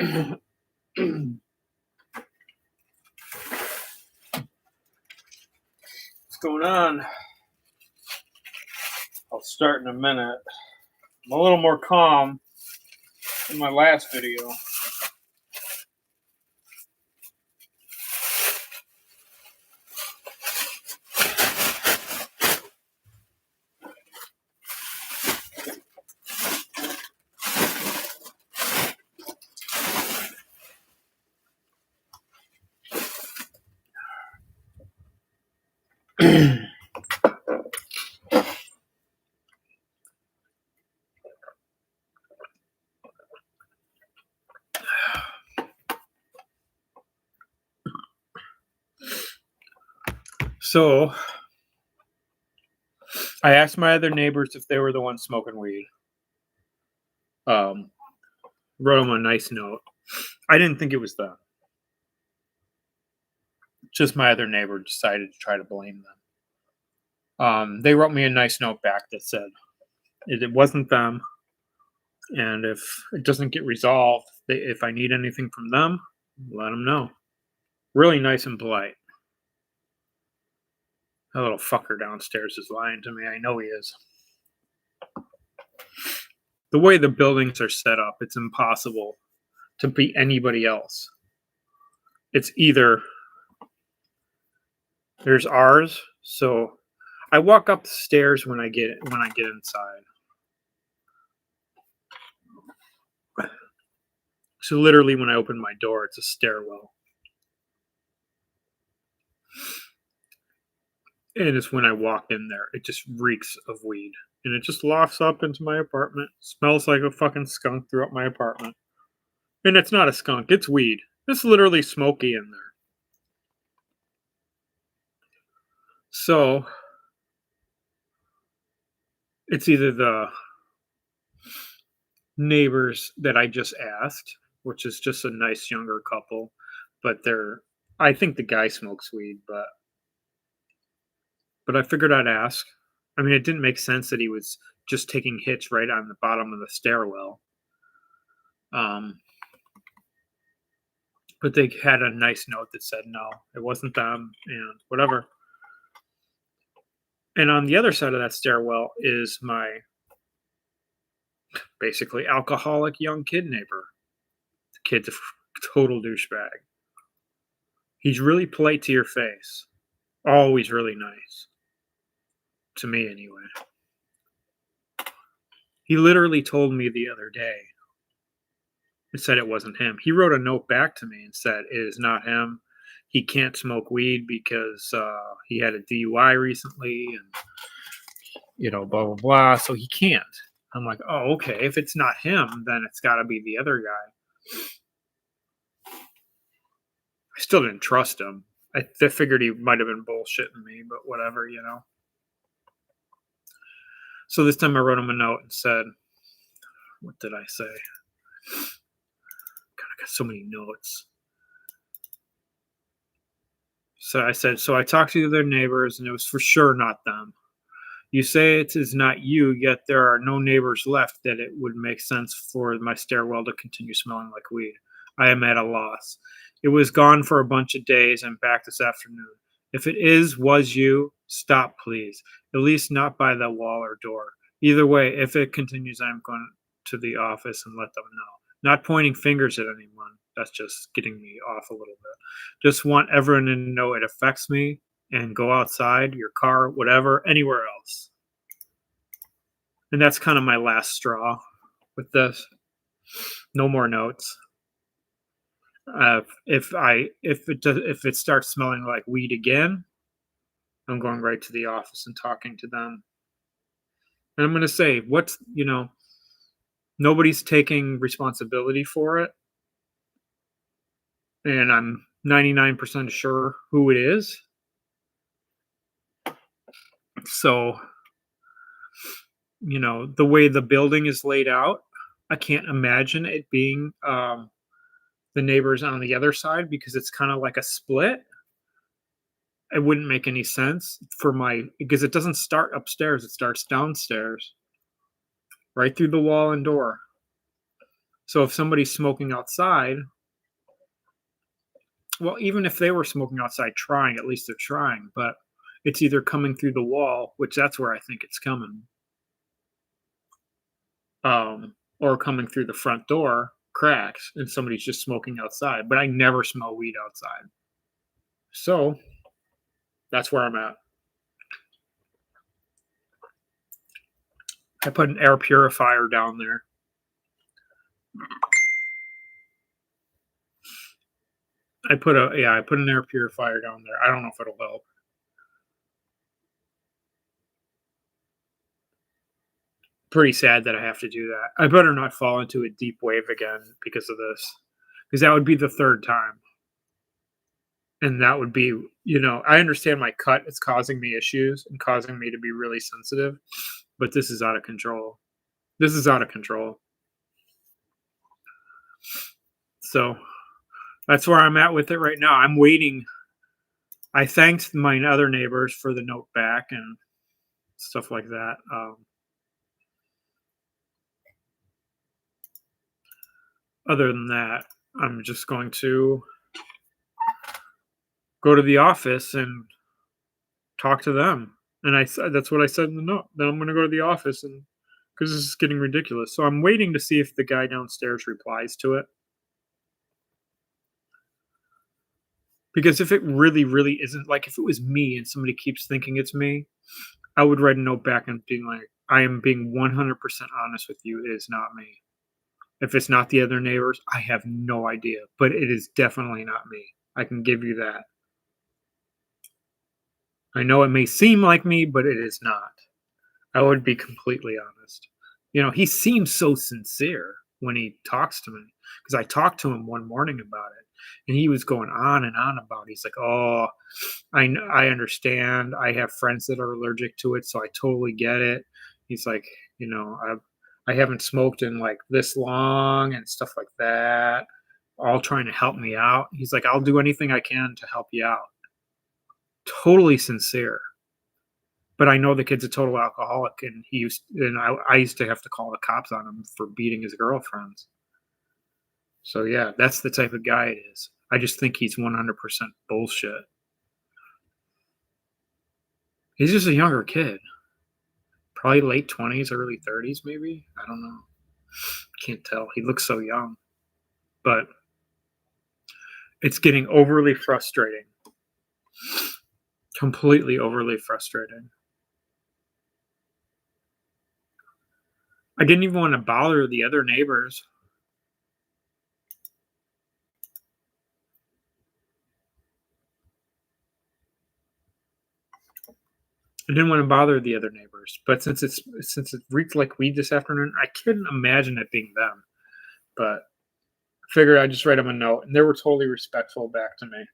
What's going on? I'll start in a minute. I'm a little more calm than my last video. So, I asked my other neighbors if they were the ones smoking weed. Wrote them a nice note. I didn't think it was them. Just my other neighbor decided to try to blame them. They wrote me a nice note back that said it wasn't them, and if it doesn't get resolved, if I need anything from them, let them know. Really nice and polite. That little fucker downstairs is lying to me. I know he is. The way the buildings are set up, it's impossible to be anybody else. It's either there's ours, so I walk up the stairs when I get inside. So literally when I open my door, it's a stairwell. And it's when I walk in there, it just reeks of weed. And it just lofts up into my apartment. Smells like a fucking skunk throughout my apartment. And it's not a skunk, it's weed. It's literally smoky in there. So it's either the neighbors that I just asked, which is just a nice younger couple, but I think the guy smokes weed, but I figured I'd ask. I mean, it didn't make sense that he was just taking hits right on the bottom of the stairwell. But they had a nice note that said no, it wasn't them, and whatever. And on the other side of that stairwell is my basically alcoholic young kid neighbor. The kid's a total douchebag. He's really polite to your face. Always really nice. To me, anyway. He literally told me the other day. It said it wasn't him. He wrote a note back to me and said it is not him. He can't smoke weed because he had a DUI recently and, blah, blah, blah. So he can't. I'm like, oh, okay. If it's not him, then it's got to be the other guy. I still didn't trust him. I figured he might have been bullshitting me, but whatever, So this time I wrote him a note and said, what did I say? God, I got so many notes. So I said, so I talked to their neighbors and it was for sure not them. You say it is not you, yet there are no neighbors left that it would make sense for my stairwell to continue smelling like weed. I am at a loss. It was gone for a bunch of days and back this afternoon. If it was you, stop, please. At least not by the wall or door. Either way, if it continues, I'm going to the office and let them know. Not pointing fingers at anyone. That's just getting me off a little bit. Just want everyone to know it affects me and go outside, your car, whatever, anywhere else. And that's kind of my last straw with this. No more notes. If it starts smelling like weed again, I'm going right to the office and talking to them. And I'm going to say, nobody's taking responsibility for it. And I'm 99% sure who it is. So, the way the building is laid out, I can't imagine it being the neighbors on the other side because it's kind of like a split. It wouldn't make any sense because it doesn't start upstairs, it starts downstairs, right through the wall and door. So if somebody's smoking outside, well, even if they were smoking outside trying, at least they're trying, but it's either coming through the wall, which that's where I think it's coming, or coming through the front door cracks and somebody's just smoking outside. But I never smell weed outside. So that's where I'm at. I put an air purifier down there. I put an air purifier down there. I don't know if it'll help. Pretty sad that I have to do that. I better not fall into a deep wave again because of this, because that would be the third time. And that would be, I understand my cut is causing me issues and causing me to be really sensitive, but this is out of control. This is out of control. So that's where I'm at with it right now. I'm waiting. I thanked my other neighbors for the note back and stuff like that. Other than that, I'm just going to go to the office and talk to them. And I said that's what I said in the note. Then I'm going to go to the office and because this is getting ridiculous. So I'm waiting to see if the guy downstairs replies to it. Because if it really, really isn't, like if it was me and somebody keeps thinking it's me, I would write a note back and being like, I am being 100% honest with you. It is not me. If it's not the other neighbors, I have no idea, but it is definitely not me. I can give you that. I know it may seem like me, but it is not. I would be completely honest. He seems so sincere when he talks to me because I talked to him one morning about it and he was going on and on about it. He's like, oh, I understand. I have friends that are allergic to it, so I totally get it. He's like, I haven't smoked in like this long and stuff like that, all trying to help me out. He's like, I'll do anything I can to help you out. Totally sincere. But I know the kid's a total alcoholic, and I used to have to call the cops on him for beating his girlfriends. So yeah, that's the type of guy it is. I just think he's 100% bullshit. He's just a younger kid. Probably late 20s, early 30s, maybe. I don't know. Can't tell. He looks so young. But it's getting overly frustrating. Completely overly frustrating. I didn't even want to bother the other neighbors. I didn't want to bother the other neighbors, but since it reeked like weed this afternoon, I couldn't imagine it being them. But I figured I'd just write them a note, and they were totally respectful back to me.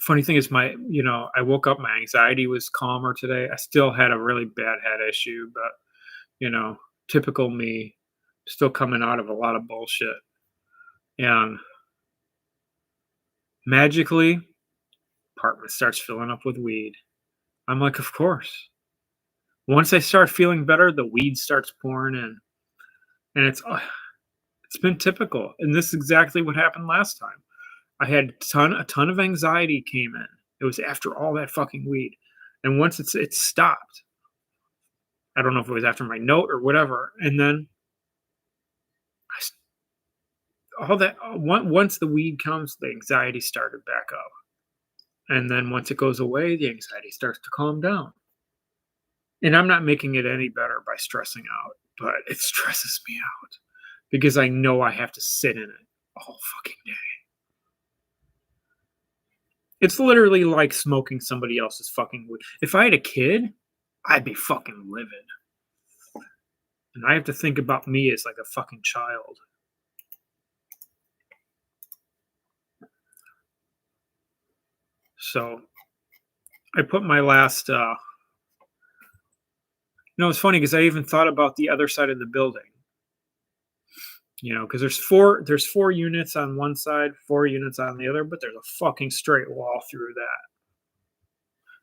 Funny thing is, I woke up, my anxiety was calmer today. I still had a really bad head issue, but typical me, still coming out of a lot of bullshit, and magically, apartment starts filling up with weed. I'm like, of course. Once I start feeling better, the weed starts pouring in, and it's been typical. And this is exactly what happened last time. I had a ton of anxiety came in. It was after all that fucking weed, and once it stopped. I don't know if it was after my note or whatever, and then all that once the weed comes, the anxiety started back up. And then once it goes away, the anxiety starts to calm down. And I'm not making it any better by stressing out, but it stresses me out because I know I have to sit in it all fucking day. It's literally like smoking somebody else's fucking weed. If I had a kid, I'd be fucking livid. And I have to think about me as like a fucking child. So I put my last it's funny because I even thought about the other side of the building. Because there's four units on one side, 4 units on the other, but there's a fucking straight wall through that.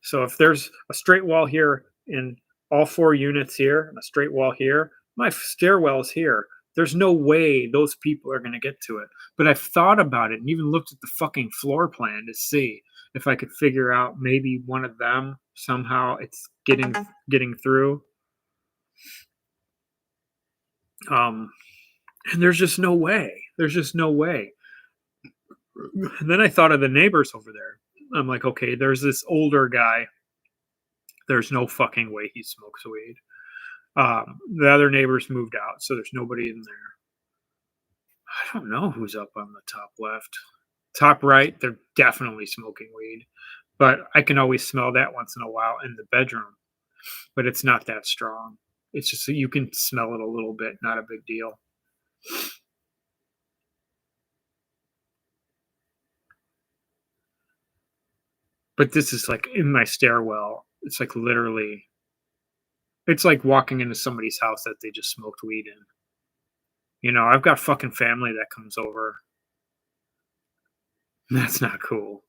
So if there's a straight wall here and all 4 units here and a straight wall here. My stairwell's here. There's no way those people are gonna get to it. But I've thought about it and even looked at the fucking floor plan to see if I could figure out maybe one of them somehow it's getting through. Um, and there's just no way. There's just no way. And then I thought of the neighbors over there. I'm like, okay, there's this older guy. There's no fucking way he smokes weed. The other neighbors moved out, so there's nobody in there. I don't know who's up on the top left. Top right, they're definitely smoking weed, but I can always smell that once in a while in the bedroom, but it's not that strong. It's just that you can smell it a little bit, not a big deal. But this is like in my stairwell. It's like literally, it's like walking into somebody's house that they just smoked weed in. I've got fucking family that comes over. That's not cool.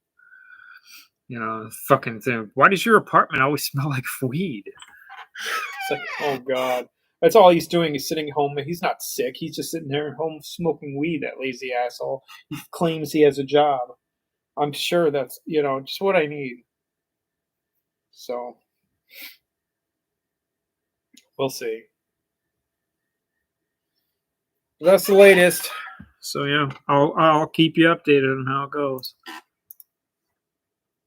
Fucking thing. Why does your apartment always smell like weed? It's like, oh god. That's all he's doing is sitting home. He's not sick. He's just sitting there at home smoking weed, that lazy asshole. He claims he has a job. I'm sure that's, just what I need. So, we'll see. That's the latest. So yeah, I'll keep you updated on how it goes.